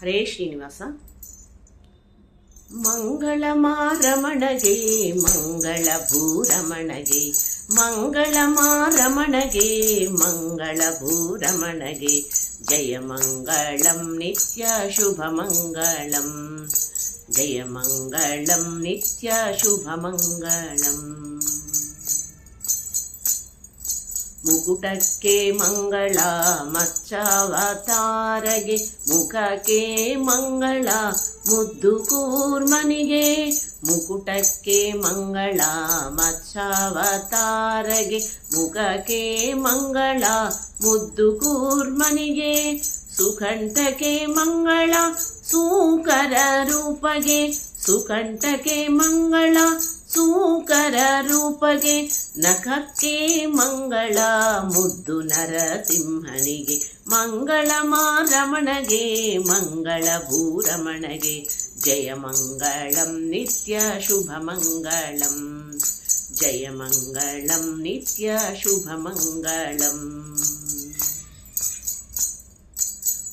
ಹರೇ ಶ್ರೀನಿವಾಸ. ಮಂಗಳ ಮಾರಮಣಗೆ ಮಂಗಳ ಭೂರಮಣಗೆ, ಮಂಗಳ ಮಾರಮಣಗೆ ಮಂಗಳ ಭೂರಮಣಗೆ, ಜಯ ಮಂಗಳಂ ನಿತ್ಯ ಶುಭ ಮಂಗಳಂ, ಜಯ ಮಂಗಳಂ ನಿತ್ಯ ಶುಭ ಮಂಗಳಂ. ಮುಕುಟಕ್ಕೆ ಮಂಗಳ ಮತ್ಸ್ಯಾವತಾರಗೆ, ಮುಖಕ್ಕೆ ಮಂಗಳ ಮುದ್ದು ಕೂರ್ಮನಿಗೆ, ಮುಕುಟಕ್ಕೆ ಮಂಗಳ ಮತ್ಸ್ಯಾವತಾರಗೆ, ಮುಖಕ್ಕೆ ಮಂಗಳ ಮುದ್ದು ಕೂರ್ಮನಿಗೆ, ಸುಕಂಠಕ್ಕೆ ಮಂಗಳ ಸೂಕರ ರೂಪಗೆ, ಸುಕಂಠಕ್ಕೆ ಮಂಗಳ ಸೂಕರ ರೂಪಗೆ, ನಖಕ್ಕೆ ಮಂಗಳ ಮುದ್ದು ನರಸಿಂಹನಿಗೆ, ಮಂಗಳ ಮಾರಮಣಗೆ ಮಂಗಳ ಭೂರಮಣಗೆ, ಜಯ ಮಂಗಳಂ ನಿತ್ಯ ಶುಭ ಮಂಗಳಂ, ಜಯ ಮಂಗಳಂ ನಿತ್ಯ ಶುಭ ಮಂಗಳಂ.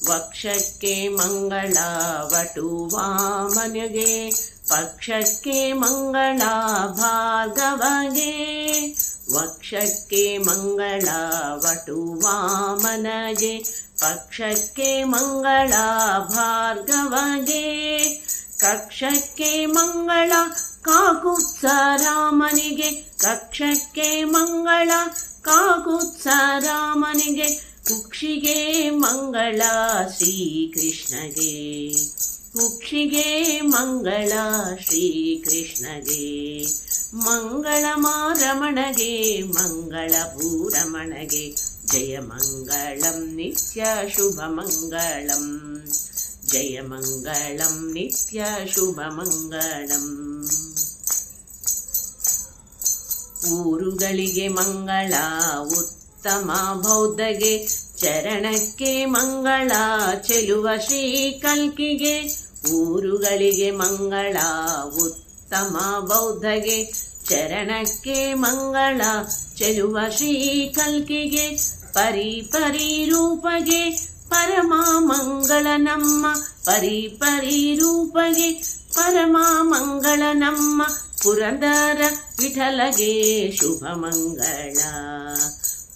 ವಕ್ಷಕ್ಕೆ ಮಂಗಳ ವಟುವಾಮನಿಗೆ, ಪಕ್ಷಕ್ಕೆ ಮಂಗಳ ಭಾರ್ಗವಗೆ, ವಕ್ಷಕ್ಕೆ ಮಂಗಳ ವಟುವಾಮನಗೆ, ಪಕ್ಷಕ್ಕೆ ಮಂಗಳ ಭಾರ್ಗವಗೆ, ಕಕ್ಷಕ್ಕೆ ಮಂಗಳ ಕಾಕುತ್ಸ ರಾಮನಿಗೆ, ಕಕ್ಷಕ್ಕೆ ಮಂಗಳ ಕಾಕುತ್ಸ ರಾಮನಿಗೆ, ಕುಕ್ಷಿಗೆ ಮಂಗಳ ಶ್ರೀಕೃಷ್ಣಗೆ, ಕುಕ್ಷಿಗೆ ಮಂಗಳ ಶ್ರೀಕೃಷ್ಣಗೆ, ಮಂಗಳ ಮಾರಮಣಗೆ ಮಂಗಳ ಭೂರಮಣಗೆ, ಜಯ ಮಂಗಳಂ ನಿತ್ಯ ಶುಭ ಮಂಗಳಂ, ಜಯ ಮಂಗಳಂ ನಿತ್ಯ ಶುಭ ಮಂಗಳಂ. ಊರುಗಳಿಗೆ ಮಂಗಳ ಉತ್ತಮ ಬೌದ್ಧಗೆ, ಚರಣಕ್ಕೆ ಮಂಗಳ ಚೆಲುವ ಶ್ರೀ ಕಲ್ಕಿಗೆ, ಊರುಗಳಿಗೆ ಮಂಗಳ ಉತ್ತಮ ಬೌದ್ಧಗೆ, ಚರಣಕ್ಕೆ ಮಂಗಳ ಚೆಲುವ ಶ್ರೀ ಕಲ್ಕಿಗೆ, ಪರಿ ಪರಿ ರೂಪಗೆ ಪರಮ ಮಂಗಳ ನಮ್ಮ, ಪರಿ ಪರಿ ರೂಪಗೆ ಪರಮ ಮಂಗಳ ನಮ್ಮ, ಪುರಂದರ ವಿಠಲಗೆ ಶುಭ ಮಂಗಳ,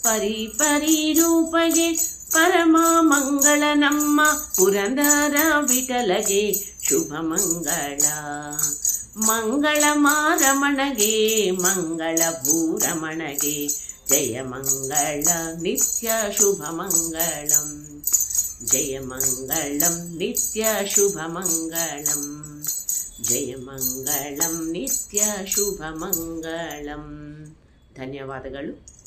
ಪರಿ ಪರಿ ರೂಪಗೆ ಪರಮ ಮಂಗಳ ನಮ್ಮ, ಪುರಂದರ ವಿಠಲಗೆ ಶುಭ ಮಂಗಳ. ಮಂಗಳ ಮಾರಮಣಗೆ ಮಂಗಳ ಭೂರಮಣಗೆ, ಜಯ ಮಂಗಳ ನಿತ್ಯ ಶುಭ ಮಂಗಳಂ, ಜಯ ಮಂಗಳಂ ನಿತ್ಯ ಶುಭ ಮಂಗಳಂ, ಜಯ ಮಂಗಳಂ ನಿತ್ಯ ಶುಭ ಮಂಗಳಂ. ಧನ್ಯವಾದಗಳು.